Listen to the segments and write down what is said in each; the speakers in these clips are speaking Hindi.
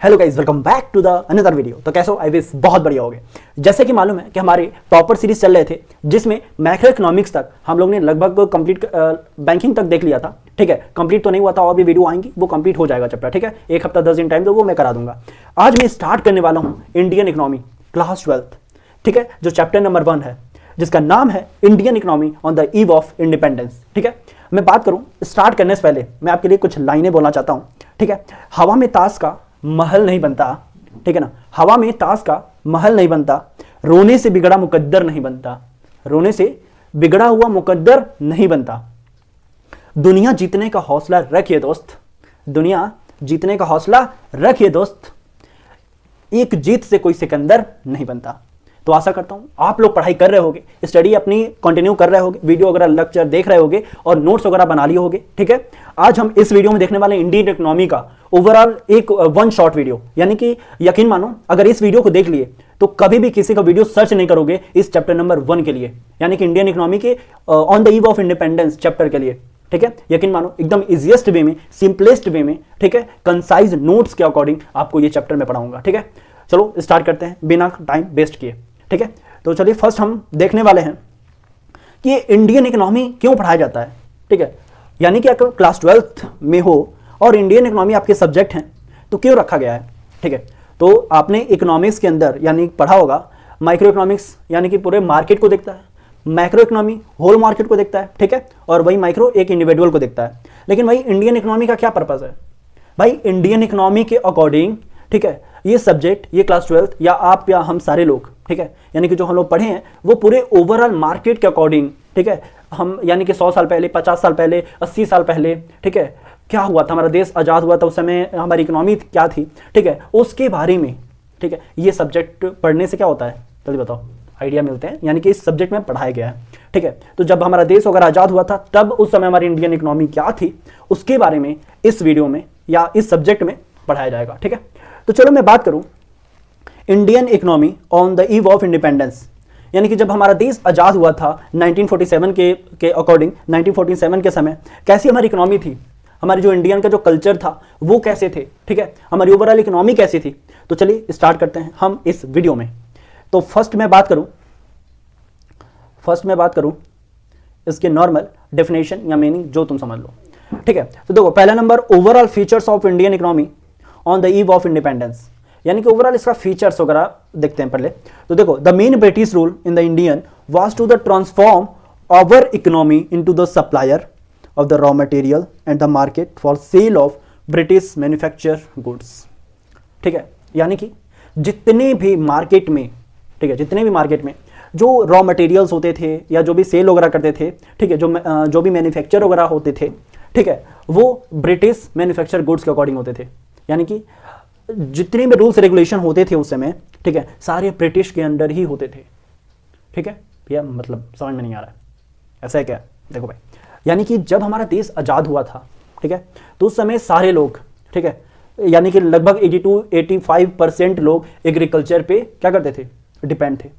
Hello guys, welcome back to the another video. तो कैसे हो? आई विश बहुत बढ़िया हो गए। जैसे कि मालूम है कि हमारे प्रॉपर सीरीज चल रहे थे जिसमें मैक्रो इकोनॉमिक्स तक हम लोग ने लगभग कंप्लीट बैंकिंग तक देख लिया था। ठीक है, कंप्लीट तो नहीं हुआ था और भी वीडियो आएंगी, वो कंप्लीट हो जाएगा चैप्टर। ठीक है, एक हफ्ता 10 दिन टाइम दो, वो मैं करा दूंगा। आज मैं स्टार्ट करने वाला हूँ इंडियन इकोनॉमी क्लास 12। ठीक है, जो चैप्टर नंबर 1 है जिसका नाम है Indian economy on the eve of independence. ठीक है, मैं बात करूं स्टार्ट करने से पहले मैं आपके लिए कुछ लाइनें बोलना चाहता हूं। ठीक है, हवा में ताश का महल नहीं बनता। ठीक है ना, हवा में ताश का महल नहीं बनता, रोने से बिगड़ा मुकद्दर नहीं बनता, रोने से बिगड़ा हुआ मुकद्दर नहीं बनता। दुनिया जीतने का हौसला रखिए दोस्त, दुनिया जीतने का हौसला रखिए दोस्त, एक जीत से कोई सिकंदर नहीं बनता। तो आशा करता हूं आप लोग पढ़ाई कर रहे होगे, स्टडी अपनी कंटिन्यू कर रहे होगे, वीडियो वगैरह लेक्चर देख रहे होगे और नोट्स वगैरह बना लिए होगे। ठीक है, आज हम इस वीडियो में देखने वाले इंडियन इकोनॉमी का ओवरऑल एक वन शॉट वीडियो, यानी कि यकीन मानो अगर इस वीडियो को देख लिए तो कभी भी किसी का वीडियो सर्च नहीं करोगे इस चैप्टर नंबर 1 के लिए, यानी कि इंडियन इकोनॉमी के on the eve of independence chapter के लिए। ठीक है, यकीन मानो एकदम इजीएस्ट वे में, सिंपलेस्ट वे में, ठीक है, कंसाइज नोट्स के अकॉर्डिंग आपको ये चैप्टर में पढ़ाऊंगा। ठीक है, चलो स्टार्ट करते हैं बिना टाइम वेस्ट किए। ठीक है, तो चलिए फर्स्ट हम देखने वाले हैं कि इंडियन इकोनॉमी क्यों पढ़ाया जाता है। ठीक है, यानी कि अगर क्लास 12th में हो और इंडियन इकोनॉमी आपके सब्जेक्ट हैं तो क्यों रखा गया है। ठीक है, तो आपने इकोनॉमिक्स के अंदर यानी पढ़ा होगा माइक्रो इकोनॉमिक्स यानी कि पूरे मार्केट को देखता है, मैक्रो इकोनॉमी होल मार्केट को देखता है। ठीक है, और वही माइक्रो एक इंडिविजुअल को देखता है। लेकिन भाई इंडियन इकोनॉमी का क्या पर्पस है? भाई इंडियन इकोनॉमी के अकॉर्डिंग, ठीक है, ये सब्जेक्ट, ये क्लास 12th या आप या हम सारे लोग, ठीक है, यानी कि जो हम लोग पढ़े हैं वो पूरे ओवरऑल मार्केट के अकॉर्डिंग, ठीक है, हम यानी कि 100 साल पहले, 50 साल पहले, 80 साल पहले, ठीक है, क्या हुआ था, हमारा देश आज़ाद हुआ था, उस समय हमारी इकोनॉमी क्या थी, ठीक है, उसके बारे में, ठीक है, ये सब्जेक्ट पढ़ने से क्या होता है जल्दी बताओ, आइडिया मिलते हैं, यानी कि इस सब्जेक्ट में पढ़ाया गया है। ठीक है, तो जब हमारा देश वगैरह आज़ाद हुआ था तब उस समय हमारी इंडियन इकोनॉमी क्या थी उसके बारे में इस वीडियो में या इस सब्जेक्ट में पढ़ाया जाएगा। ठीक है, तो चलो मैं बात करूं Indian economy on the eve of independence, यानी कि जब हमारा देश आज़ाद हुआ था 1947 के अकॉर्डिंग, 1947 के समय कैसी हमारी इकोनॉमी थी, हमारी जो इंडियन का जो कल्चर था वो कैसे थे, ठीक है, हमारी ओवरऑल इकोनॉमी कैसी थी। तो चलिए स्टार्ट करते हैं हम इस वीडियो में। तो फर्स्ट मैं बात करूं इसके नॉर्मल डेफिनेशन या मीनिंग जो तुम समझ लो। ठीक है, तो देखो पहला number overall features of Indian economy on the eve of independence, यानी कि ओवरऑल इसका फीचर्स वगैरह देखते हैं पहले। तो देखो the main British rule in the Indian was to the transform our economy into the supplier of the raw material and the market for sale of British manufacture goods. ठीक है, यानी कि जितने भी मार्केट में, ठीक है, जितने भी मार्केट में जो रॉ मटेरियल्स होते थे या जो भी सेल वगैरह करते थे, ठीक है, जो भी मैन्युफैक्चर वगैरह होते थे, ठीक है, वो ब्रिटिश मैन्युफैक्चर गुड्स के अकॉर्डिंग होते थे। यानी कि जितने भी रूल्स रेगुलेशन होते थे उस समय, ठीक है, सारे ब्रिटिश के अंडर ही होते थे। ठीक है भैया, मतलब समझ में नहीं आ रहा है ऐसा है क्या? देखो भाई, यानी कि जब हमारा देश आज़ाद हुआ था, ठीक है, तो उस समय सारे लोग, ठीक है, यानी कि लगभग 82-85% लोग एग्रीकल्चर पे क्या करते थे, डिपेंड थे।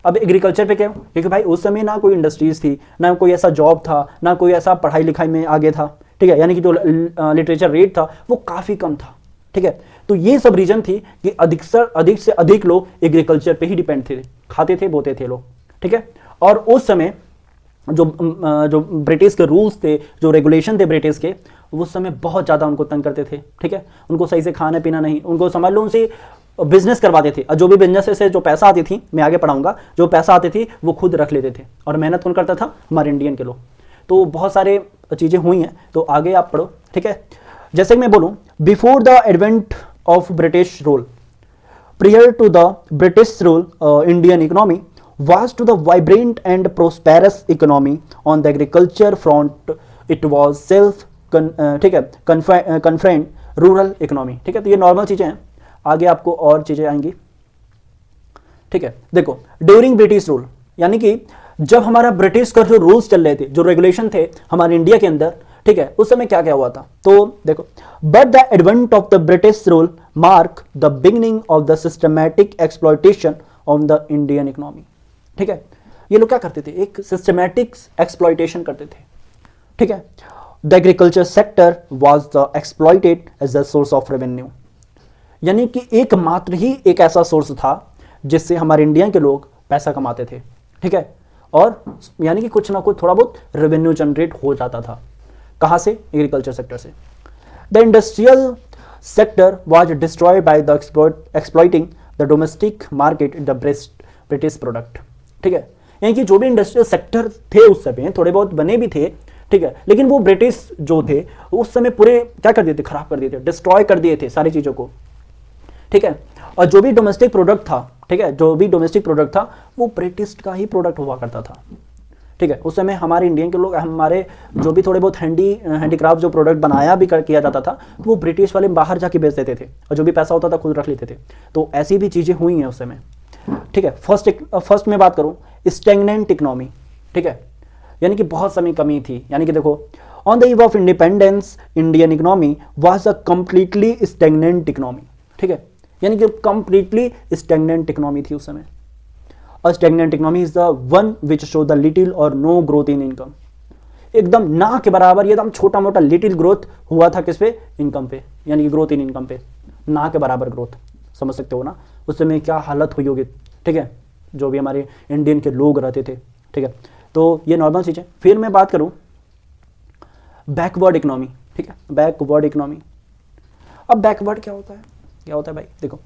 अब एग्रीकल्चर पे क्या, क्योंकि भाई उस समय ना कोई इंडस्ट्रीज थी, ना कोई ऐसा जॉब था, ना कोई ऐसा पढ़ाई लिखाई में आगे था। ठीक है, यानी कि जो लिटरेचर रेट था वो काफ़ी कम था। ठीक है, तो ये सब रीजन थी कि अधिक से अधिक लोग एग्रीकल्चर पे ही डिपेंड थे, खाते थे, बोते थे लोग। ठीक है, और उस समय जो ब्रिटिश के रूल्स थे, जो रेगुलेशन थे ब्रिटिश के, उस समय बहुत ज़्यादा उनको तंग करते थे। ठीक है, उनको सही से खाना पीना नहीं, उनको समझ लो उनसे बिजनेस करवाते थे, और जो भी बिजनेस से जो पैसा आती थी, मैं आगे पढ़ाऊंगा, जो पैसा आती थी वो खुद रख लेते थे, और मेहनत कौन करता था? हमारे इंडियन के लोग। तो बहुत सारे चीज़ें हुई हैं, तो आगे आप पढ़ो। ठीक है, जैसे कि मैं बोलूँ before the advent of British rule, prior to the British rule, Indian economy was to the vibrant and prosperous economy on the agriculture front. It was ठीक है, confined rural economy। ठीक है, तो ये नॉर्मल चीज़ें हैं, आगे आपको और चीज़ें आएंगी। ठीक है, देखो ड्यूरिंग ब्रिटिश रूल, यानी कि जब हमारा ब्रिटिश का जो रूल्स चल रहे थे, जो रेगुलेशन थे हमारे इंडिया के अंदर, ठीक है, उस समय क्या क्या हुआ था। तो देखो but the advent of the British rule mark the beginning of the systematic exploitation on the Indian economy. ठीक है, ये लोग क्या करते थे, एक सिस्टमैटिक एक्सप्लॉयटेशन करते थे। ठीक है, the agriculture sector was the exploited as the source of revenue, यानी कि एकमात्र ही एक ऐसा सोर्स था जिससे हमारे इंडिया के लोग पैसा कमाते थे, ठीक है, और यानी कि कुछ ना कुछ थोड़ा बहुत रेवेन्यू जनरेट हो जाता था। कहाँ से? एग्रीकल्चर सेक्टर से। The industrial sector was destroyed by the exploiting the domestic market the British product, ठीक है, यानी कि जो भी इंडस्ट्रियल सेक्टर थे उस समय, थोड़े बहुत बने भी थे, ठीक है, लेकिन वो ब्रिटिश जो थे उस समय पूरे क्या कर दिए थे? खराब कर दिए थे, डिस्ट्रॉय कर दिए थे सारी चीज़ों को, ठीक है। और जो भी डोमेस्टिक प्रोडक्ट था, ठीक है, जो भी डोमेस्टिक प्रोडक्ट था वो ब्रिटिश का ही प्रोडक्ट हुआ करता था, ठीक है। उस समय हमारे इंडियन के लोग, हमारे जो भी थोड़े बहुत हैंडीक्राफ्ट जो प्रोडक्ट बनाया भी किया जाता था वो ब्रिटिश वाले बाहर जाके बेच देते थे, और जो भी पैसा होता था खुद रख लेते थे। तो ऐसी भी चीज़ें हुई हैं उस समय, ठीक है। फर्स्ट में बात करूँ, स्टैग्नेंट इकोनॉमी, ठीक है, यानी कि बहुत समय कमी थी। यानी कि देखो, on the eve of independence Indian economy was a completely stagnant economy, ठीक है, यानी कि कंप्लीटली स्टैग्नेंट इकोनॉमी थी उस समय। A stagnant economy is the one which show the little or no growth in income, एकदम ना के बराबर, एकदम छोटा मोटा लिटिल ग्रोथ हुआ था किस पे? इनकम पे, यानी कि ग्रोथ इन इनकम पे, ना के बराबर ग्रोथ। समझ सकते हो ना उस समय क्या हालत हुई होगी, ठीक है, जो भी हमारे इंडियन के लोग रहते थे, ठीक है। तो ये नॉर्मल चीज़ है। फिर मैं बात करूं बैकवर्ड इकोनॉमी, ठीक है, बैकवर्ड इकोनॉमी। अब बैकवर्ड क्या होता है? क्या होता है भाई? देखो,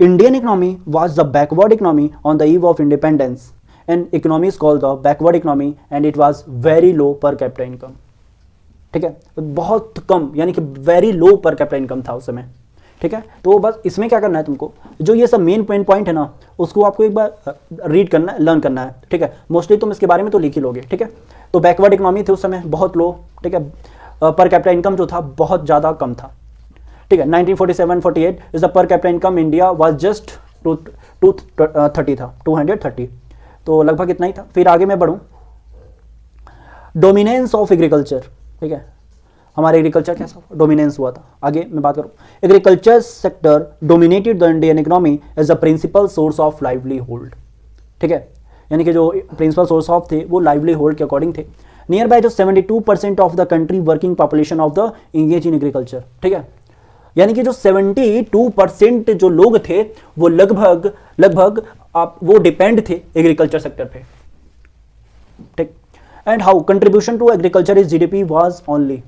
Indian economy was the backward economy on the eve of independence and economy is called the backward economy and it was very low per capita income, ठीक है, बहुत कम, यानी कि very low per capita income था उस समय, ठीक है। तो बस इसमें क्या करना है तुमको, जो ये सब मेन पॉइंट है ना उसको आपको एक बार रीड करना है, लर्न करना है, ठीक है। मोस्टली तुम इसके बारे में तो लिख ही लोगे, ठीक है। तो बैकवर्ड इकोनॉमी थे उस समय, बहुत लो, ठीक है, पर कैपिटा इनकम जो था बहुत ज़्यादा कम था, ठीक है। 1947-48 is the per capita income India was just 230 था, 230, तो लगभग इतना ही था। फिर आगे मैं बढ़ूँ, डोमिनेंस ऑफ एग्रीकल्चर, ठीक है, हमारे एग्रीकल्चर कैसा डोमिनेंस हुआ था। आगे मैं बात करूं, agriculture sector dominated the Indian economy as the principal source of livelihood, ठीक है, यानी कि जो प्रिंसिपल सोर्स ऑफ थे वो लाइवलीहुड के अकॉर्डिंग थे। नियर बाय जो 72% of the country working population of the engage in agriculture, ठीक है, यानी कि जो 72% जो लोग थे वो लगभग आप वो डिपेंड थे एग्रीकल्चर सेक्टर पे, ठीक। And how contribution to agriculture is GDP was only,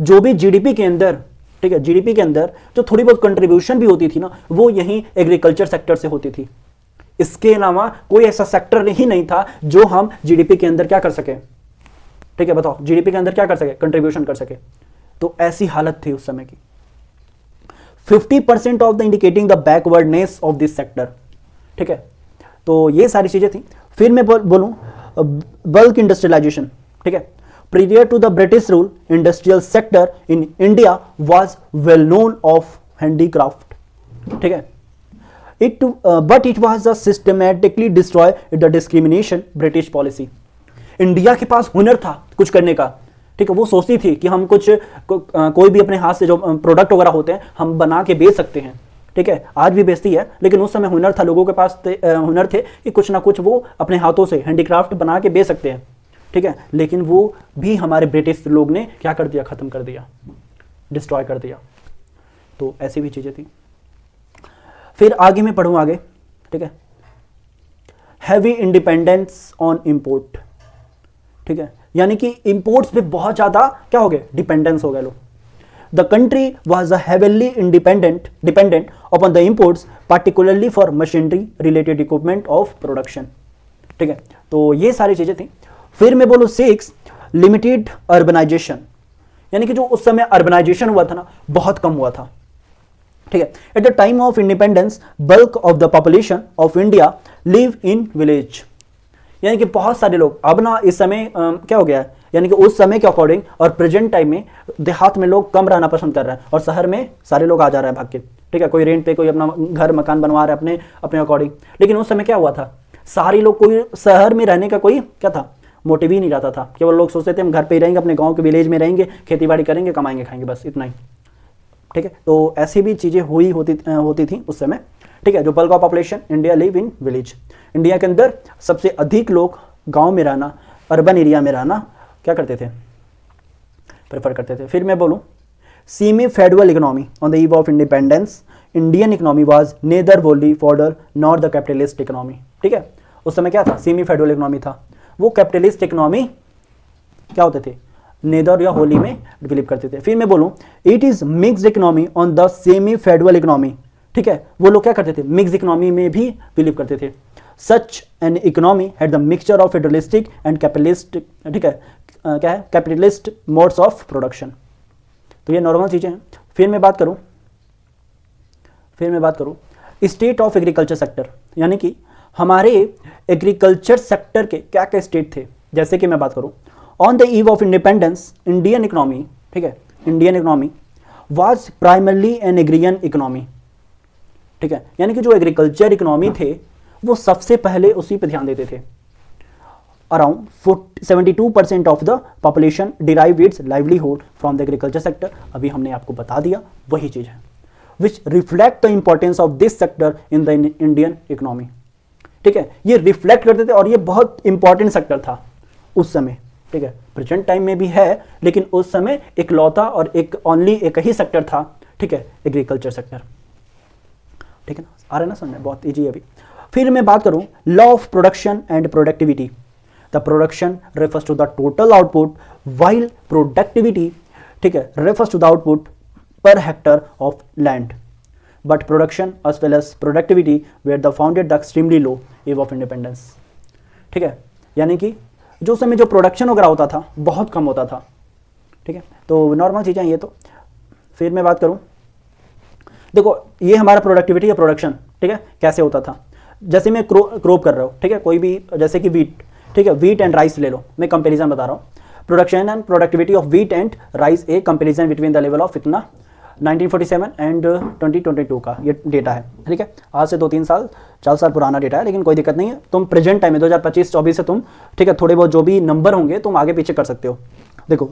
जो भी जीडीपी के अंदर, ठीक है, जीडीपी के अंदर जो थोड़ी बहुत कंट्रीब्यूशन भी होती थी ना वो यही एग्रीकल्चर सेक्टर से होती थी। इसके अलावा कोई ऐसा सेक्टर ही नहीं था जो हम जीडीपी के अंदर क्या कर सके, ठीक है, बताओ जीडीपी के अंदर क्या कर सके? कंट्रीब्यूशन कर सके। तो ऐसी हालत थी उस समय की। 50% of the indicating the backwardness of this sector, ठीक है। तो ये सारी चीजें थी। फिर मैं बोलूं बल्क इंडस्ट्रियलाइजेशन, ठीक है, prior to the British rule, industrial sector in India was well known of handicraft, ठीक है, but it was a systematically destroyed with the discrimination British policy. India के पास हुनर था कुछ करने का, ठीक है, वो सोचती थी कि हम कोई भी अपने हाथ से जो प्रोडक्ट वगैरह होते हैं हम बना के बेच सकते हैं, ठीक है, आज भी बेचती है, लेकिन उस समय हुनर था, लोगों के पास हुनर थे कि कुछ ना कुछ वो अपने हाथों से हैंडीक्राफ्ट बना के बेच सकते हैं, ठीक है, लेकिन वो भी हमारे ब्रिटिश लोग ने क्या कर दिया? खत्म कर दिया, डिस्ट्रॉय कर दिया। तो ऐसी भी चीजें थी। फिर आगे मैं पढ़ूँ आगे, ठीक है, हैवी इंडिपेंडेंस ऑन इंपोर्ट, ठीक है, यानी कि इंपोर्ट्स पे बहुत ज्यादा क्या हो गए? डिपेंडेंस हो गए लोग। The country was heavily dependent upon the imports particularly for machinery related equipment of production, ठीक है। तो ये सारी चीजें थी। फिर मैं बोलूँ 6 लिमिटेड अर्बनाइजेशन, यानी कि जो उस समय अर्बनाइजेशन हुआ था ना बहुत कम हुआ था, ठीक है। At the time of independence bulk of the population of India live in village, यानी कि बहुत सारे लोग अब ना इस समय क्या हो गया है, यानी कि उस समय के अकॉर्डिंग और प्रेजेंट टाइम में देहात में लोग कम रहना पसंद कर रहे हैं और शहर में सारे लोग आ जा रहे हैं भाग के, ठीक है। कोई रेंट पे, कोई अपना घर मकान बनवा रहा है अपने अकॉर्डिंग। लेकिन उस समय क्या हुआ था, सारे लोग, कोई शहर में रहने का कोई क्या था मोटिव ही नहीं रहता था। केवल लोग सोचते थे हम घर पे ही रहेंगे, अपने गांव के विलेज में रहेंगे, खेती बाड़ी करेंगे, कमाएंगे, खाएंगे, बस इतना ही, ठीक है। तो ऐसी भी चीज़ें होती थी उस समय, ठीक है। जो bulk of population India live in village, India के अंदर सबसे अधिक लोग गांव में रहना, अर्बन एरिया में रहना क्या करते थे? प्रेफर करते थे। फिर मैं बोलूँ semi federal economy on the eve of independence Indian economy was neither wholly feudal not the capitalist economy. ठीक है, उस समय क्या था, सेमी फेडरल इकोनॉमी था। वो कैपिटलिस्ट इकोनॉमी क्या होते थे, नेदर या होली में बिलीव करते थे। फिर मैं बोलूं it is mixed economy on the semi federal economy. ठीक है, वो लोग क्या करते थे, मिक्स इकोनॉमी में भी बिलीव करते थे। Such an economy had the mixture of federalistic and capitalist, ठीक है, क्या है, कैपिटलिस्ट मोड्स ऑफ प्रोडक्शन। तो ये नॉर्मल चीजें हैं। फिर मैं बात करूं स्टेट ऑफ एग्रीकल्चर सेक्टर, यानी कि हमारे एग्रीकल्चर सेक्टर के क्या क्या स्टेट थे। जैसे कि मैं बात करूं on the eve of independence Indian economy, ठीक है, Indian economy was primarily an agrarian economy. ठीक है, यानी कि जो एग्रीकल्चर इकोनॉमी थे वो सबसे पहले उसी पे ध्यान देते थे। Around 72% of the population derive its livelihood from the agriculture sector. अभी हमने आपको बता दिया, वही चीज है which reflect the importance of this sector in the Indian economy. ठीक है, ये रिफ्लेक्ट करते थे और ये बहुत इंपॉर्टेंट सेक्टर था उस समय। ठीक है, प्रेजेंट टाइम में भी है, लेकिन उस समय इकलौता और ओनली एक ही सेक्टर था। ठीक है, एग्रीकल्चर सेक्टर। ठीक है ना, आ रहा है ना समझ में, बहुत इजी है अभी। फिर मैं बात करूं law of production and productivity. The production refers to the total output while productivity, ठीक है, refers to the output per hectare of land. But production as well as productivity were the founded the extremely low eve of independence. ठीक है, यानी कि जो समय जो प्रोडक्शन वगैरह होता था बहुत कम होता था। ठीक है, तो नॉर्मल चीज़ें ये तो। फिर मैं बात करूं, देखो ये हमारा प्रोडक्टिविटी या प्रोडक्शन, ठीक है, कैसे होता था। जैसे मैं क्रॉप कर रहा हूँ, ठीक है, कोई भी, जैसे कि वीट, ठीक है, वीट एंड राइस ले लो, मैं कंपैरिजन बता रहा हूँ। Production and productivity of wheat and rice, A comparison between the level of इतना 1947 एंड 2022 का ये डेटा है। ठीक है, आज से 2-3 साल 4 साल पुराना डेटा है, लेकिन कोई दिक्कत नहीं है। तुम प्रेजेंट टाइम में 2025-24 से तुम, ठीक है, थोड़े बहुत जो भी नंबर होंगे तुम आगे पीछे कर सकते हो। देखो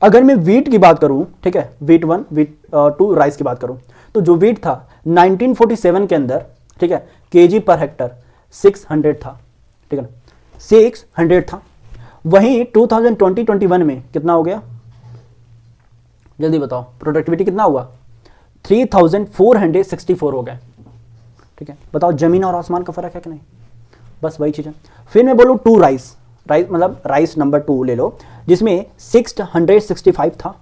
अगर मैं वीट की बात करूं, ठीक है, वीट 1 वीट 2 राइस की बात करूं, तो जो वीट था 1947 के अंदर, ठीक है, केजी पर हेक्टर 600 था। ठीक है ना, 600 था। वहीं 2020-21 में कितना हो गया, जल्दी बताओ, प्रोडक्टिविटी कितना हुआ, 3464 हो गए। ठीक है, बताओ जमीन और आसमान का फर्क है कि नहीं, बस वही चीज है। फिर मैं बोलूँ 2 राइस मतलब राइस नंबर 2 ले लो, जिसमें 665 था।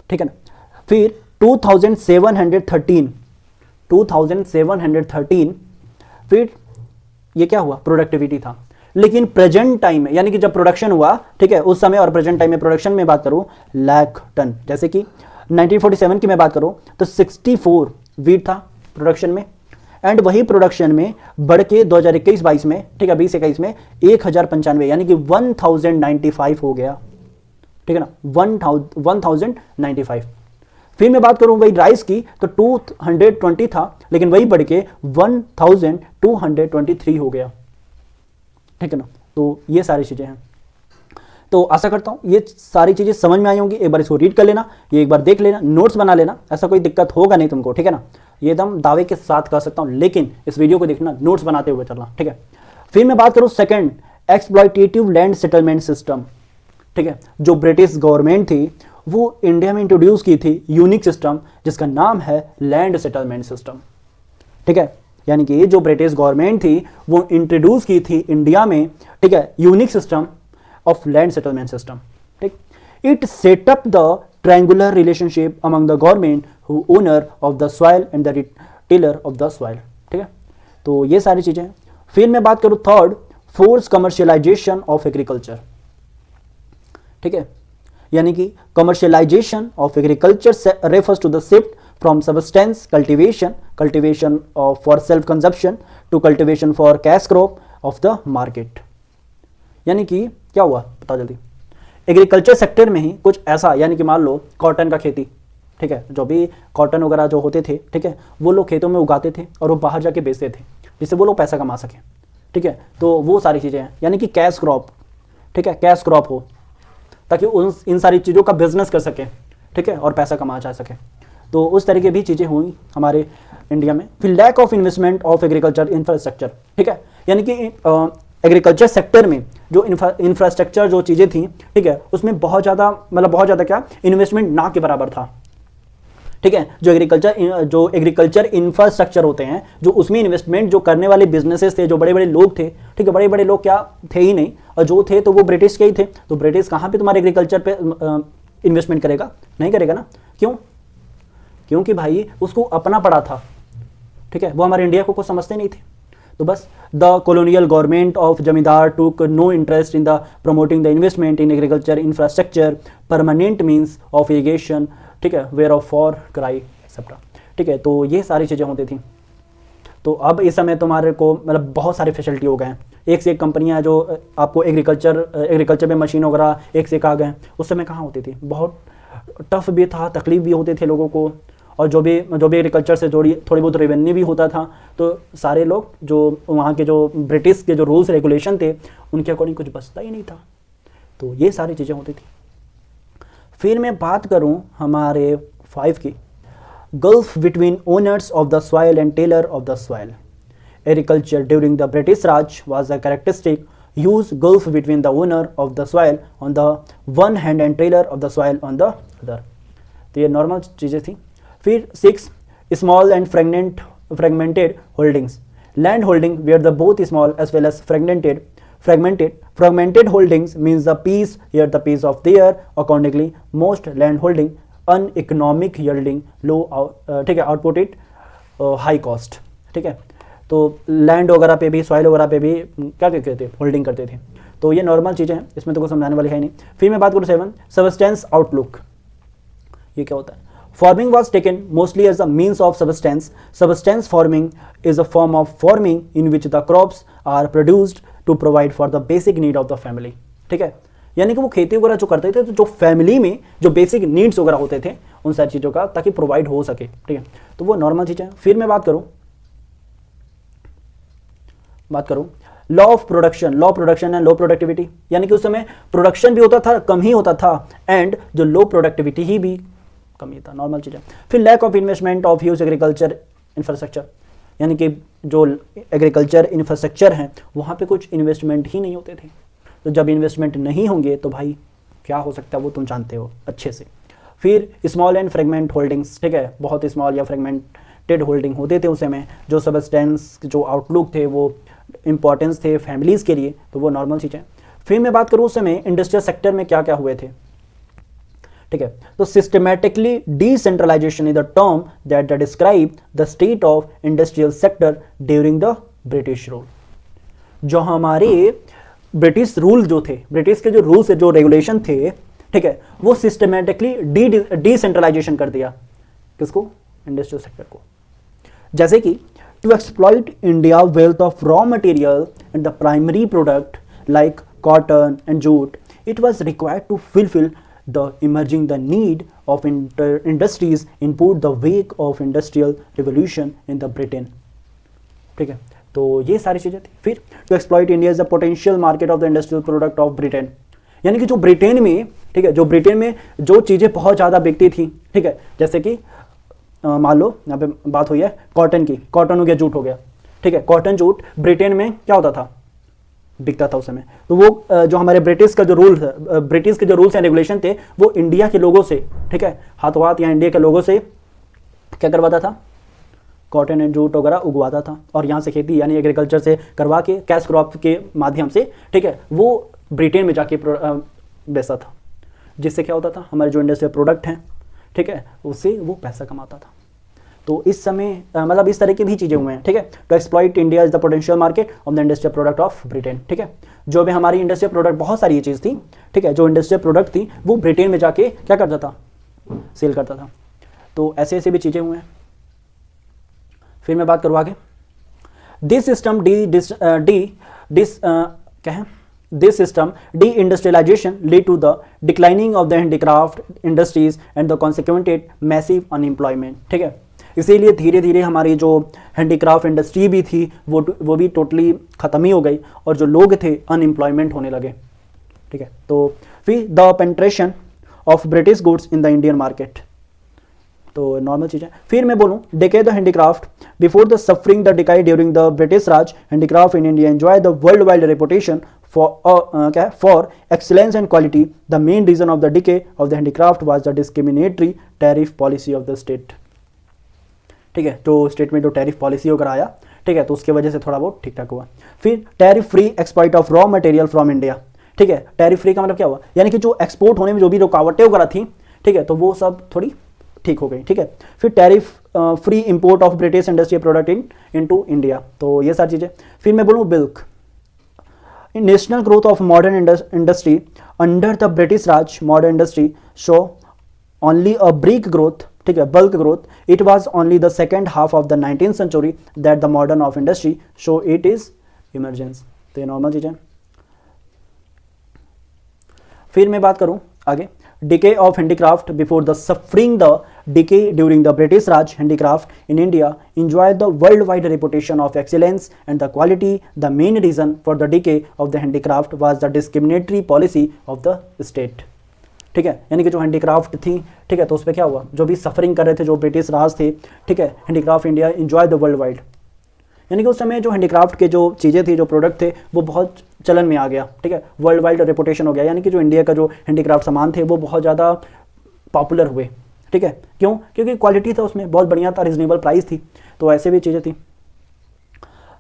ठीक है ना, फिर 2713 फिर ये क्या हुआ, प्रोडक्टिविटी था। लेकिन प्रेजेंट टाइम में, यानी कि जब प्रोडक्शन हुआ, ठीक है, उस समय और प्रेजेंट टाइम में प्रोडक्शन में बात करूं लाख टन। जैसे कि 1947 की मैं बात करूं तो 64 वीट था प्रोडक्शन में, एंड वही प्रोडक्शन में बढ़ के 2021-22 में, ठीक है, 20-21 में 1095 यानी कि 1095 हो गया। ठीक है ना, 1095। फिर मैं बात करूं वही राइस की तो 220 था, लेकिन वही बढ़ के 1223 हो गया। ठीक है ना, तो ये सारी चीजें हैं। तो आशा करता हूं ये सारी चीजें समझ में आई होंगी। एक बार इसको रीड कर लेना, ये एक बार देख लेना, नोट्स बना लेना, ऐसा कोई दिक्कत होगा नहीं तुमको। ठीक है ना, ये एकदम दावे के साथ कह सकता हूं, लेकिन इस वीडियो को देखना, नोट्स बनाते हुए चलना। ठीक है, फिर मैं बात करूं second, exploitative land settlement system. ठीक है, जो ब्रिटिश गवर्नमेंट थी वो इंडिया में इंट्रोड्यूस की थी यूनिक सिस्टम, जिसका नाम है लैंड सेटलमेंट सिस्टम। ठीक है, यानी कि जो ब्रिटिश गवर्नमेंट थी वो इंट्रोड्यूस की थी इंडिया में, ठीक है, unique system of land settlement system. ठीक, it set up the triangular relationship among the government who owner of the soil and the tiller of the soil. ठीक है, तो ये सारी चीजें हैं। फिर मैं बात करूं third, force commercialisation of agriculture. ठीक है, यानी कि commercialisation of agriculture refers to the shift from subsistence cultivation for self consumption to cultivation for cash crop of the market. यानी कि क्या हुआ, बताओ जल्दी। एग्रीकल्चर सेक्टर में ही कुछ ऐसा, यानी कि मान लो कॉटन का खेती, ठीक है, जो भी कॉटन वगैरह जो होते थे, ठीक है, वो लोग खेतों में उगाते थे और वो बाहर जाके बेचते थे, जिससे वो लोग पैसा कमा सकें। ठीक है, तो वो सारी चीज़ें हैं, यानी कि कैश क्रॉप, ठीक है, कैश क्रॉप हो, ताकि इन सारी चीज़ों का बिजनेस कर सके, ठीक है, और पैसा कमा जा सके। तो उस तरीके भी चीज़ें हुई हमारे इंडिया में। फिर lack of investment of agriculture infrastructure. ठीक है, यानी कि एग्रीकल्चर सेक्टर में जो इंफ्रास्ट्रक्चर जो चीज़ें थी, ठीक है, उसमें बहुत ज़्यादा क्या इन्वेस्टमेंट ना के बराबर था। ठीक ठीक है, जो एग्रीकल्चर इंफ्रास्ट्रक्चर होते हैं, जो उसमें इन्वेस्टमेंट जो करने वाले बिजनेसेस थे, जो बड़े बड़े लोग थे, ठीक है, बड़े बड़े लोग क्या थे ही नहीं, और जो थे तो वो ब्रिटिश के ही थे। तो ब्रिटिश कहाँ पे तुम्हारे एग्रीकल्चर पे इन्वेस्टमेंट करेगा? नहीं करेगा ना। क्यों? क्योंकि भाई उसको अपना पड़ा था, ठीक है, वो हमारे इंडिया को कुछ समझते नहीं थे। तो बस the colonial government of zamindar took no interest in the promoting the investment in agriculture infrastructure, permanent means of irrigation, ठीक है, where of for cry etcetera, ठीक है। तो ये सारी चीज़ें होती थी। तो अब इस समय तुम्हारे को मतलब बहुत सारे फैसिलिटी हो गए हैं, एक से एक कंपनियां जो आपको एग्रीकल्चर में मशीन वगैरह एक से एक आ गए। उस समय कहाँ होती थी? बहुत टफ भी था, तकलीफ भी होते थे लोगों को, और जो भी एग्रीकल्चर से जोड़ी थोड़ी बहुत रेवेन्यू भी होता था। तो सारे लोग जो वहाँ के जो ब्रिटिश के जो रूल्स रेगुलेशन थे उनके अकॉर्डिंग कुछ बचता ही नहीं था। तो ये सारी चीज़ें होती थी। फिर मैं बात करूँ हमारे 5 की, gulf between owners of the soil and tiller of the soil. Agriculture during the British Raj was a characteristic huge gulf between the owner of the soil on the one hand and tiller of the soil on the other. तो ये नॉर्मल चीज़ें थी। फिर 6, small and fragmented holdings. Land holding were the both small as well as fragmented holdings means the piece here the piece of there, accordingly most land holding uneconomic yielding low ठीक है, output it high cost, ठीक है। तो लैंड वगैरह पे भी, सॉइल वगैरह पे भी क्या करते थे? होल्डिंग करते थे। तो ये नॉर्मल चीज़ें हैं, इसमें तो कुछ समझाने वाली है नहीं। फिर मैं बात करूँ 7, सबस्टेंस आउटलुक। ये क्या होता है? Farming was taken mostly as a means of subsistence. Subsistence farming is a form of farming in which the crops are produced to provide for the basic need of the family. ठीक है, यानी कि वो खेती वगैरह जो करते थे तो जो फैमिली में जो बेसिक नीड्स वगैरह होते थे उन सारी चीज़ों का, ताकि प्रोवाइड हो सके, ठीक है। तो वो नॉर्मल चीज़ें हैं। फिर मैं बात करूँ law of production and low productivity, यानी कि उस समय प्रोडक्शन भी होता था, कम ही होता था, एंड जो लो प्रोडक्टिविटी ही भी कमी था, नॉर्मल चीज़ें। फिर lack of investment of huge agriculture infrastructure, यानी कि जो एग्रीकल्चर इंफ्रास्ट्रक्चर हैं वहाँ पे कुछ इन्वेस्टमेंट ही नहीं होते थे। तो जब इन्वेस्टमेंट नहीं होंगे तो भाई क्या हो सकता है वो तुम जानते हो अच्छे से। फिर स्मॉल एंड फ्रेगमेंट होल्डिंग्स, ठीक है, बहुत स्मॉल या फ्रेगमेंटेड होल्डिंग होते थे उस समय, जो सबस्टेंस जो आउटलुक थे वो इंपॉर्टेंस थे फैमिलीज़ के लिए। तो वो नॉर्मल चीज़ें। फिर मैं बात करूँ उस समय इंडस्ट्रियल सेक्टर में क्या क्या हुए थे, ठीक है। तो systematically decentralization is the term that describe the state of industrial sector during the British rule. जो हमारे ब्रिटिश रूल जो थे, ब्रिटिश के जो रूल्स जो रेगुलेशन थे, ठीक है, वो सिस्टमैटिकली डिसेंट्रलाइजेशन कर दिया। किसको? इंडस्ट्रियल सेक्टर को। जैसे कि to exploit India wealth of raw material and the primary product like cotton and jute, it was required to fulfil the emerging the need of industries input the wake of industrial revolution in the Britain, ठीक है। तो ये सारी चीज़ें थी। फिर to exploit India as a potential market of the industrial product of Britain, यानी कि जो ब्रिटेन में, ठीक है, जो ब्रिटेन में जो चीज़ें बहुत ज़्यादा बिकती थी, ठीक है, जैसे कि मान लो यहाँ पे बात हुई है कॉटन की, कॉटन हो गया, जूट हो गया, ठीक है। कॉटन जूट ब्रिटेन में क्या होता था? बिकता था उस समय। तो वो जो हमारे ब्रिटिश के जो रूल्स एंड रेगुलेशन थे वो इंडिया के लोगों से, ठीक है, हाथों हाथ या इंडिया के लोगों से क्या करवाता था? कॉटन एंड जूट वगैरह उगवाता था, और यहाँ से खेती यानी एग्रीकल्चर से करवा के कैश क्रॉप के माध्यम से, ठीक है, वो ब्रिटेन में जाके बेचता था, जिससे क्या होता था? हमारे जो इंडस्ट्रियल प्रोडक्ट हैं, ठीक है, उससे वो पैसा कमाता था। तो इस समय मतलब इस तरह की भी चीज़ें हुए हैं, ठीक है। To exploit India is the potential market of the industrial product of Britain, ठीक है। जो भी हमारी इंडस्ट्रियल प्रोडक्ट, बहुत सारी ये चीज़ थी, ठीक है, जो इंडस्ट्रियल प्रोडक्ट थी वो ब्रिटेन में जाके क्या करता था? सेल करता था। तो ऐसे ऐसे भी चीज़ें हुए हैं। फिर मैं बात करूँ आगे, this system This system de-industrialization led to the declining of the handicraft industries and the consequent massive unemployment, ठीक है। इसीलिए धीरे धीरे हमारी जो हैंडीक्राफ्ट इंडस्ट्री भी थी वो भी टोटली ख़त्म ही हो गई, और जो लोग थे अनएम्प्लॉयमेंट होने लगे, ठीक है। तो फिर the penetration of British goods in the Indian market, तो नॉर्मल चीज़ है। फिर मैं बोलूँ decayed the handicraft before the suffering the decay during the British Raj, handicraft in India enjoy the world wide reputation for excellence and quality. The main reason of the decay of the handicraft was the discriminatory tariff policy of the state. ठीक है, जो स्टेट में जो टैरिफ पॉलिसी वगैरह आया, ठीक है, तो उसके वजह से थोड़ा बहुत ठीक ठाक हुआ। फिर tariff free export of raw material from India, ठीक है, टैरिफ फ्री का मतलब क्या हुआ, यानी कि जो एक्सपोर्ट होने में जो भी रुकावटें वगैरह थी, ठीक है, तो वो सब थोड़ी ठीक हो गई, ठीक है। फिर tariff free import of British industry product into India, तो ये सारी चीज़ें। फिर मैं बोलूँ बिल्क, national growth of modern industry under the British Raj, modern industry show only a bleak growth, ठीक है, bulk growth. It was only the second half of the 19th century that the modern of industry show it is emergence. तो ये नॉर्मल चीज़ें। फिर मैं बात करूं आगे, decay of handicraft before the suffering the decay during the British Raj, handicraft in India enjoyed the worldwide reputation of excellence and the quality. The main reason for the decay of the handicraft was the discriminatory policy of the state, ठीक है, यानी कि जो हैंडीक्राफ्ट थी, ठीक है, तो उस पर क्या हुआ, जो भी सफरिंग कर रहे थे जो ब्रिटिश राज थे, ठीक है, handicraft India enjoy the world wide, यानी कि उस समय जो हैंडीक्राफ्ट के जो चीज़ें थी, जो प्रोडक्ट थे, वो बहुत चलन में आ गया, ठीक है, वर्ल्ड वाइड रेपुटेशन हो गया, यानी कि जो इंडिया का जो हैंडीक्राफ्ट सामान थे वो बहुत ज़्यादा पॉपुलर हुए, ठीक है। क्यों? क्योंकि क्वालिटी था उसमें बहुत बढ़िया था, रिजनेबल प्राइस थी, तो ऐसे भी चीज़ें थी।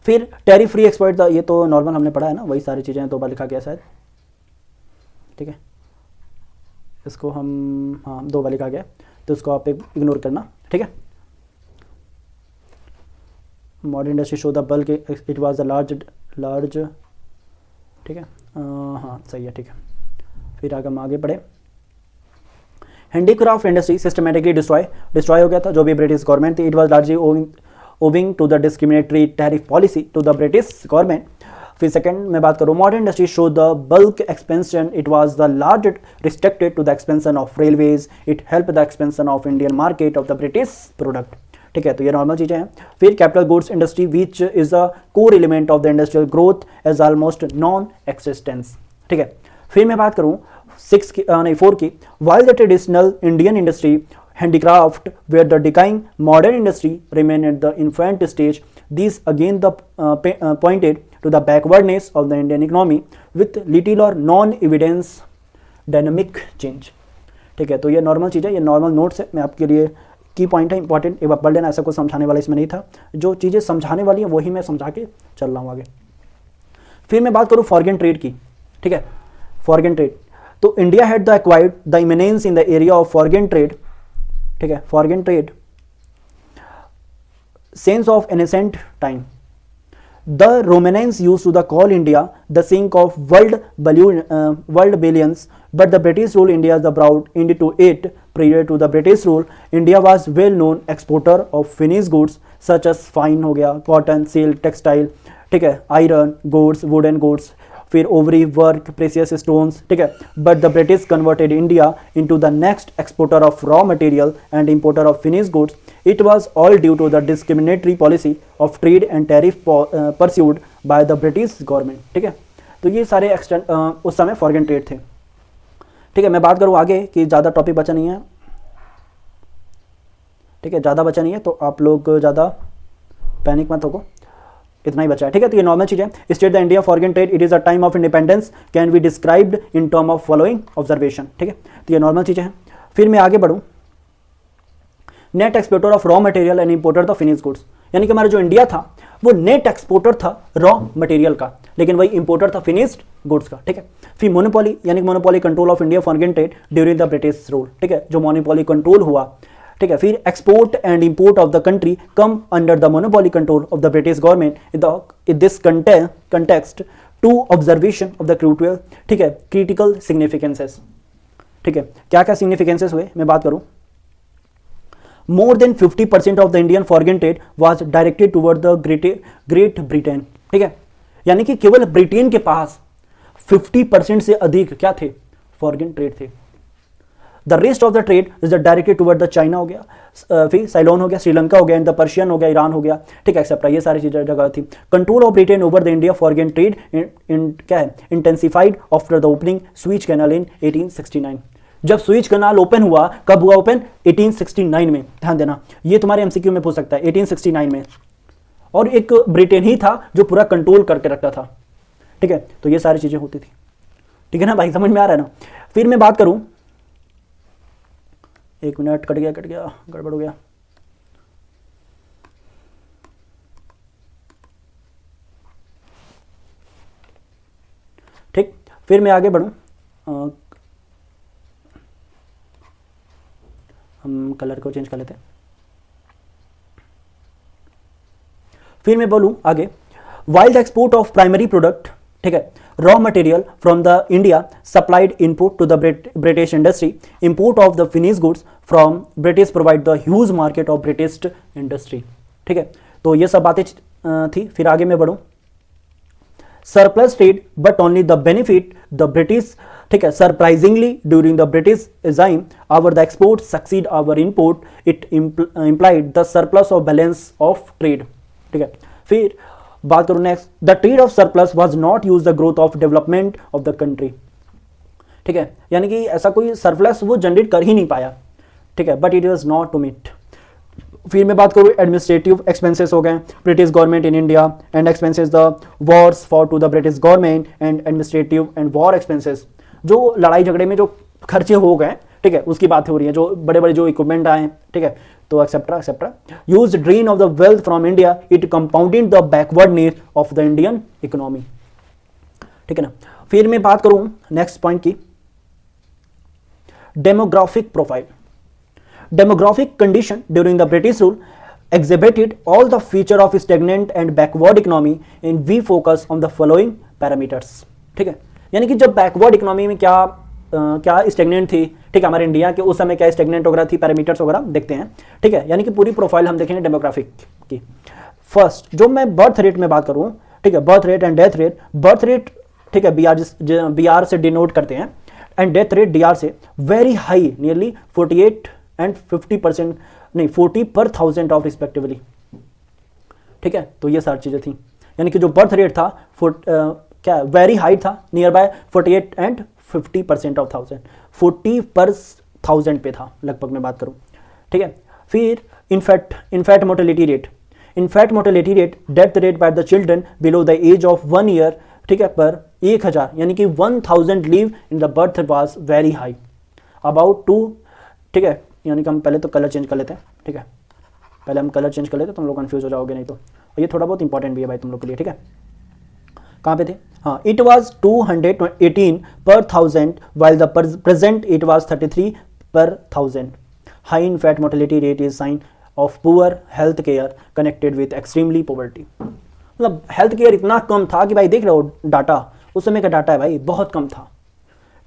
फिर टैरिफ फ्री एक्सपोर्ट था, ये तो नॉर्मल हमने पढ़ा है ना, वही सारी चीज़ें 2 बार लिखा गया शायद, ठीक है, इसको हम, हाँ 2 बार लिखा गया, तो इसको आप इग्नोर करना, ठीक है। Modern industry show the bulk it was the large, ठीक है, हाँ सही है, ठीक है। फिर आगे हम आगे बढ़े, हैंडीक्राफ्ट इंडस्ट्री सिस्टमेटिकली डिस्ट्रॉय हो गया था, जो भी ब्रिटिश गवर्नमेंट थी। It was largely owing to the discriminatory tariff policy to the British government. फिर सेकंड में बात करूँ, modern industry show the bulk expansion, it was the large restricted to the expansion of railways, it help the expansion of Indian market of the British product, ठीक है, तो ये नॉर्मल चीज़ें हैं। फिर capital goods industry which is a core element of the industrial growth as almost non existence, ठीक है। फिर मैं बात करूँ 4 की, while the traditional Indian industry handicraft where the decaying modern industry remain at the infant stage, these again pointed to the backwardness of the Indian economy with little or non evidence dynamic change, ठीक है, तो ये नॉर्मल चीज़ है, ये नॉर्मल नोट्स है, मैं आपके लिए की पॉइंट है इंपॉर्टेंट, एक बार पढ़ लेना, ऐसा कुछ समझाने वाला इसमें नहीं था, जो चीज़ें समझाने वाली हैं वही मैं समझा के चल रहा हूँ आगे। फिर मैं बात करूँ फॉरेन ट्रेड की, ठीक है, फॉरेन ट्रेड, तो India had the acquired the eminence in the area of foreign trade, ठीक है, foreign trade sense of ancient time, the Romans use to the call India the sink of world billions, but the British rule India is the broad into it. Prior to the British rule, India was well known exporter of finished goods such as fine हो गया, cotton, silk, textile, ठीक है, iron goods, wooden goods, फिर ओवरी वर्क, प्रेसियस स्टोन्स, ठीक है, but the British converted India into the next exporter of raw material and importer of finish goods. It was all due to the discriminatory policy of trade and tariff pursued by the British government, ठीक है, तो ये सारे उस समय फॉरेन ट्रेड थे, ठीक है। मैं बात करूँ आगे कि ज़्यादा टॉपिक बचा नहीं है, ठीक है, ज़्यादा बचा नहीं है, तो आप लोग ज़्यादा पैनिक मत हो, इतना ही बचा है, ठीक है। तो ये नॉर्मल चीज़ है। State the India foreign trade it is a time of independence can be described in term of following observation, ठीक है, तो ये नॉर्मल चीज़ें हैं। फिर मैं आगे बढ़ूँ, net exporter of raw material and importer the finish goods, यानी कि हमारा जो इंडिया था वो नेट एक्सपोर्टर था रॉ मटेरियल का, लेकिन वही इंपोर्टर था फिनिश्ड गुड्स का, ठीक है। फिर मोनोपोली, यानी कि monopoly control of India foreign trade during the British rule, ठीक है, जो मोनोपोली कंट्रोल हुआ, ठीक है। फिर export and import of the country come under the monopoly control of the British government in this context to observation of the crucial, ठीक है, क्रिटिकल सिग्निफिकेंसेस, ठीक है, क्या क्या सिग्निफिकेंसेस हुए मैं बात करूं। More than 50% of the Indian foreign trade was directed toward the great Britain, ठीक है, यानी कि केवल ब्रिटेन के पास 50% से अधिक क्या थे, फॉरेन ट्रेड थे। The rest of the trade is directed toward the China हो गया, फिर साइलोन हो गया, श्रीलंका हो गया, द पर्शियन हो गया, ईरान हो गया, ठीक है, एक्सेप्ट्रा, ये सारी चीजें जगह थी। Control of Britain over the India foreign trade क्या है, intensified after the opening switch canal in 1869। जब स्विच कैनाल ओपन हुआ, कब हुआ ओपन, 1869 में, ध्यान देना, ये तुम्हारे एमसीक्यू में पूछ सकता है, 1869 में, और एक ब्रिटेन ही था जो पूरा कंट्रोल करके रखता था, ठीक है, तो ये सारी चीजें होती थी, ठीक है ना भाई, समझ में आ रहा है ना। फिर मैं बात करूं, एक मिनट, कट गया, गड़बड़ हो गया, फिर मैं आगे बढ़ूँ, हम कलर को चेंज कर लेते हैं। फिर मैं बोलूँ आगे, while the export of primary product, ठीक है, raw material from the India supplied input to the British industry, import of the finish goods from British provide the huge market of British industry, ठीक है। तो ये सब बातें थी। फिर आगे मैं बढ़ूँ, surplus trade but only the benefit the British, ठीक है, surprisingly during the British regime our the export succeed our import, it implied the surplus of balance of trade, ठीक है। फिर बात करूं next, the trade of surplus was not use the growth of development of the country, ठीक है, यानी कि ऐसा कोई सरप्लस वो जनरेट कर ही नहीं पाया, ठीक है, but it was not to meet. फिर मैं बात करूँ एडमिनिस्ट्रेटिव एक्सपेंसेस हो गए, British government in India and expenses the wars for to the British government and administrative and war expenses, जो लड़ाई झगड़े में जो खर्चे हो गए, ठीक है, उसकी बात हो रही है, जो बड़े बड़े जो इक्विपमेंट आए हैं, ठीक है, तो etcetera etcetera. Use drain of the wealth from India, it compounded the backwardness of the Indian economy, ठीक है ना। फिर मैं बात करूं नेक्स्ट पॉइंट की, demographic profile. Demographic condition during the British rule exhibited all the feature of stagnant and backward economy and we focus on the following parameters, ठीक है, यानी कि जब बैकवर्ड इकोनॉमी में क्या स्टेगनेंट थी, ठीक है, हमारे इंडिया के उस समय क्या स्टेगनेंट वगैरह थी, पैरामीटर्स वगैरह देखते हैं, ठीक है, यानी कि पूरी प्रोफाइल हम देखेंगे डेमोग्राफिक की। फर्स्ट जो मैं बर्थ रेट में बात करूँ, ठीक है, birth rate and death rate, birth rate, ठीक है, BR से डिनोट करते हैं एंड डेथ रेट DR से, वेरी हाई, नियरली 48 एंड 50% नहीं 40 पर 1000 ऑफ रिस्पेक्टिवली, ठीक है। तो ये सारी चीज़ें थी, यानी कि जो बर्थ रेट था क्या वेरी हाई था, नियर बाय 48 एंड 50% ऑफ 1000, 40 पर 1000 पे था लगभग मैं बात करूँ, ठीक है। फिर in fact mortality rate, in fact mortality rate, death rate by the children below the age of 1 year, ठीक है, पर 1000, यानी कि 1000 live in the birth was very high, about 2, ठीक है, यानी कि हम पहले तो कलर चेंज कर लेते हैं, ठीक है, पहले हम कलर चेंज कर लेते हैं, तुम लोग कंफ्यूज हो जाओगे नहीं तो, और ये थोड़ा बहुत इंपॉर्टेंट भी है भाई तुम लोग के लिए, ठीक है। कहाँ पे थे, हाँ, इट वाज 218 पर 1000 while the present it was 33 पर 1000। High in fat mortality rate is sine of poor health care connected with extremely poverty, मतलब हेल्थ केयर इतना कम था कि भाई देख रहे हो डाटा, उस समय का डाटा है भाई बहुत कम था,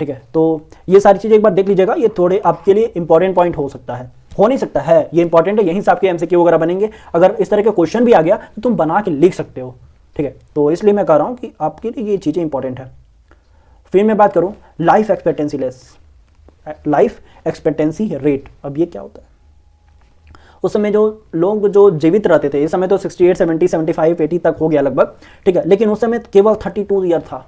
ठीक है। तो ये सारी चीज़ें एक बार देख लीजिएगा, ये थोड़े आपके लिए इंपॉर्टेंट पॉइंट हो सकता है, हो नहीं सकता है, ये इंपॉर्टेंट है, यहीं से आपके MCQ वगैरह बनेंगे, अगर इस तरह का क्वेश्चन भी आ गया तो तुम बना के लिख सकते हो, ठीक है। तो इसलिए मैं कह रहा हूँ कि आपके लिए ये चीज़ें इंपॉर्टेंट है। फिर मैं बात करूँ life expectancy life expectancy rate, अब ये क्या होता है, उस समय जो लोग जो जीवित रहते थे, इस समय तो 68, 70, 75, 80 तक हो गया लगभग, ठीक है, लेकिन उस समय केवल 32 ईयर था।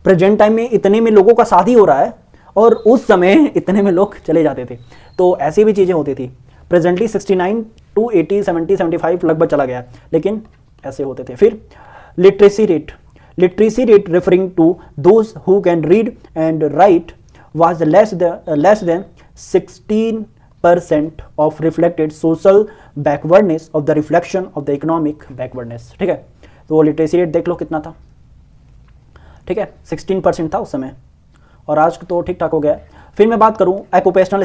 प्रेजेंट टाइम में इतने में लोगों का शादी हो रहा है और उस समय इतने में लोग चले जाते थे, तो ऐसी भी चीज़ें होती थी। प्रेजेंटली 69 टू 80, 70, 75 लगभग चला गया, लेकिन ऐसे होते थे। फिर literacy rate referring to those who can read and write was less than 16% of reflected social backwardness of the reflection of the economic backwardness, ठीक है। तो लिटरेसी रेट देख लो कितना था, ठीक है, 16% था उस समय, और आज तो ठीक ठाक हो गया है। फिर मैं बात करूं occupational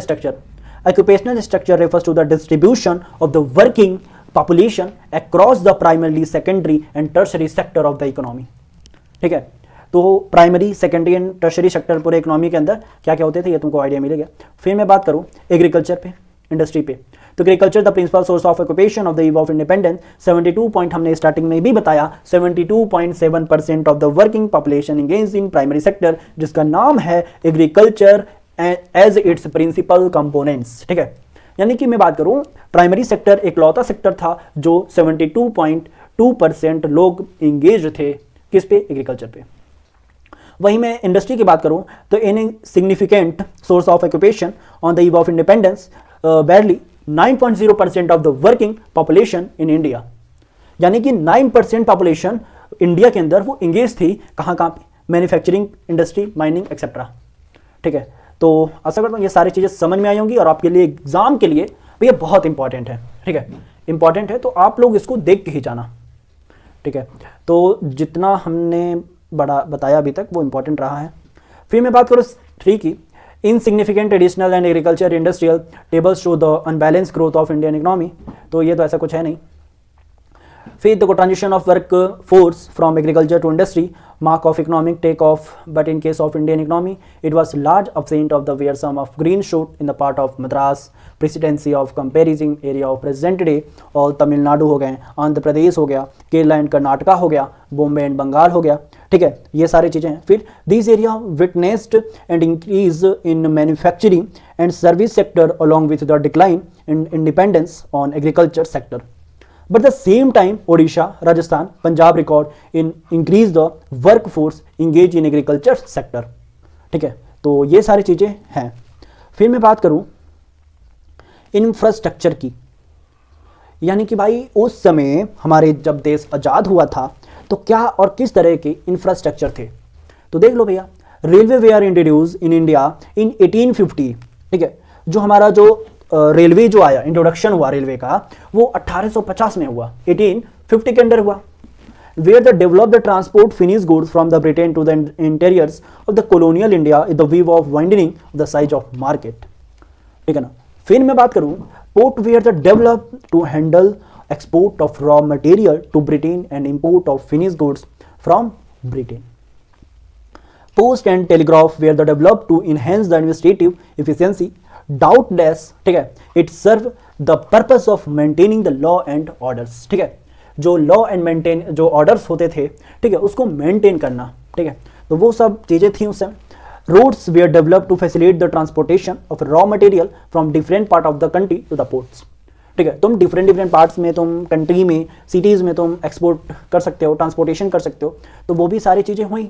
structure refers to the distribution of the working population across the primary, secondary and tertiary sector of the economy, ठीक है। तो primary, secondary and tertiary sector पूरे इकोनॉमी के अंदर क्या क्या होते थे, ये तुमको आइडिया मिलेगा। फिर मैं बात करूं एग्रीकल्चर पे, इंडस्ट्री पे, तो agriculture the principal source of occupation of the eve of independence, 72 point हमने स्टार्टिंग में भी बताया, 72.7% of the working population engaged in primary sector, जिसका नाम है agriculture as its principal components, ठीक है। यानी कि मैं बात करूं प्राइमरी सेक्टर एक लौता सेक्टर था जो 72.2% लोग एंगेज थे किस पे, एग्रीकल्चर पे। वहीं मैं इंडस्ट्री की बात करूं तो इन significant source of occupation on the eve of independence barely 9.0% of the working population in India, यानी कि 9% पॉपुलेशन इंडिया के अंदर वो इंगेज थी कहाँ पे, मैन्युफैक्चरिंग इंडस्ट्री, माइनिंग एक्सेट्रा, ठीक है। तो आशा करता हूँ ये सारी चीज़ें समझ में आई होंगी और आपके लिए एग्जाम के लिए ये बहुत इंपॉर्टेंट है, ठीक है, इंपॉर्टेंट है, तो आप लोग इसको देख के ही जाना, ठीक है। तो जितना हमने बड़ा बताया अभी तक वो इंपॉर्टेंट रहा है। फिर मैं बात करूँ 3 की, insignificant traditional and agriculture industrial tables show the unbalance growth of Indian economy, तो ये तो ऐसा कुछ है नहीं। फिर देखो transition of work force from agriculture to industry mark of economic take-off, but in case of Indian economy, it was large absent of the where some of green shoot in the part of Madras presidency of comparison area of present day, और तमिलनाडु हो गए, आंध्र प्रदेश हो गया, केरला एंड कर्नाटका हो गया, बॉम्बे एंड बंगाल हो गया, ठीक है, ये सारी चीज़ें हैं। फिर this area witnessed and increase in manufacturing and service sector along with the decline in independence on agriculture sector, but the same time Odisha, Rajasthan, Punjab record in increase the workforce engaged in agriculture sector, ठीक है, तो ये सारी चीज़ें हैं। फिर मैं बात करूं इंफ्रास्ट्रक्चर की, यानी कि भाई उस समय हमारे जब देश आज़ाद हुआ था तो क्या और किस तरह के इंफ्रास्ट्रक्चर थे, तो देख लो भैया, railway way are introduce in India in 1850, ठीक है, जो हमारा जो रेलवे जो आया, इंट्रोडक्शन हुआ रेलवे का, वो 1850 में हुआ, 1850 के अंदर हुआ। Where the develop the transport finish goods from the Britain to the interiors of the colonial India in the view of widening the size of market, ठीक है ना। फिर मैं बात करूं port where the develop to handle export of raw material to Britain and import of finish goods from Britain. Post and telegraph where the develop to enhance the administrative efficiency, doubtless, ठीक है, it serve the purpose of maintaining the law and orders, ठीक है, जो लॉ एंड मेंटेन जो ऑर्डर्स होते थे, ठीक है, उसको मेंटेन करना, ठीक है, तो वो सब चीज़ें थी उस समय। Roads were develop to facilitate the transportation of raw material from different part of the country to the ports, ठीक है, तुम डिफरेंट पार्ट्स में, तुम कंट्री में, सिटीज़ में तुम एक्सपोर्ट कर सकते हो, ट्रांसपोर्टेशन कर सकते हो, तो वो भी सारी चीज़ें हुई।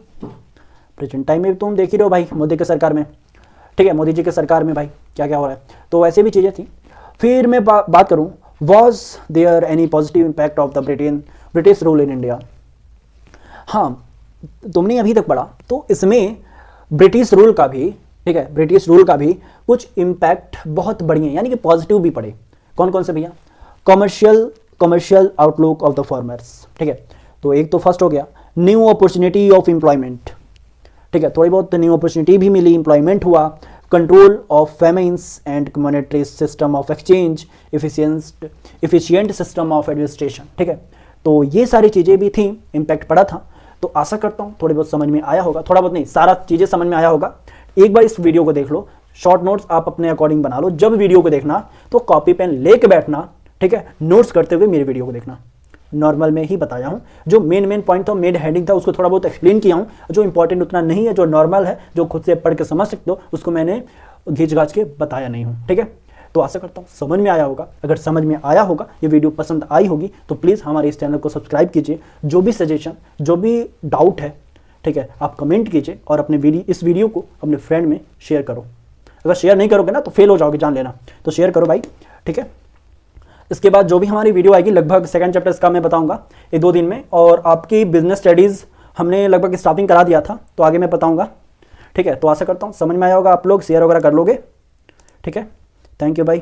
प्रेजेंट टाइम में तुम देख ही रहो भाई, मोदी की सरकार में, ठीक है, मोदी जी के सरकार में भाई क्या क्या हो रहा है, तो ऐसे भी चीज़ें थी। फिर मैं बात करूं was there any positive impact of the British rule in India, हाँ, तुमने अभी तक पढ़ा तो इसमें ब्रिटिश रूल का भी, ठीक है, ब्रिटिश रूल का भी कुछ इम्पैक्ट बहुत बढ़िया, यानी कि पॉजिटिव भी पड़े। कौन कौन से भैया? Commercial outlook of the farmers, ठीक है, तो एक तो फर्स्ट हो गया न्यू अपॉर्चुनिटी ऑफ एम्प्लॉयमेंट, ठीक है, थोड़ी बहुत न्यू अपॉर्चुनिटी भी मिली, एम्प्लॉयमेंट हुआ, control of famines and monetary system of exchange, efficient system of administration, ठीक है, तो ये सारी चीज़ें भी थी, इम्पैक्ट पड़ा था। तो आशा करता हूँ थोड़ी बहुत समझ में आया होगा, थोड़ा बहुत नहीं, सारा चीज़ें समझ में आया होगा। एक बार इस वीडियो को देख लो, शॉर्ट नोट्स आप अपने अकॉर्डिंग बना लो, जब वीडियो को देखना तो कॉपी पेन लेके बैठना, ठीक है, नोट्स करते हुए मेरे वीडियो को देखना। नॉर्मल में ही बताया हूँ, जो मेन पॉइंट था, मेन हेडिंग था, उसको थोड़ा बहुत एक्सप्लेन किया हूँ, जो इंपॉर्टेंट उतना नहीं है, जो नॉर्मल है, जो खुद से पढ़ के समझ सकते हो, उसको मैंने घींच घाच के बताया नहीं हूँ, ठीक है। तो आशा करता हूँ समझ में आया होगा। अगर समझ में आया होगा, ये वीडियो पसंद आई होगी, तो प्लीज़ हमारे इस चैनल को सब्सक्राइब कीजिए। जो भी सजेशन, जो भी डाउट है, ठीक है, आप कमेंट कीजिए और अपने इस वीडियो को अपने फ्रेंड में शेयर करो। अगर शेयर नहीं करोगे ना तो फेल हो जाओगे, जान लेना, तो शेयर करो भाई, ठीक है। इसके बाद जो भी हमारी वीडियो आएगी, लगभग सेकंड चैप्टर इसका मैं बताऊंगा 1-2 दिन में, और आपकी बिजनेस स्टडीज़ हमने लगभग स्टार्टिंग करा दिया था, तो आगे मैं बताऊंगा, ठीक है। तो आशा करता हूँ समझ में आया होगा, आप लोग शेयर वगैरह कर लोगे, ठीक है। थैंक यू भाई।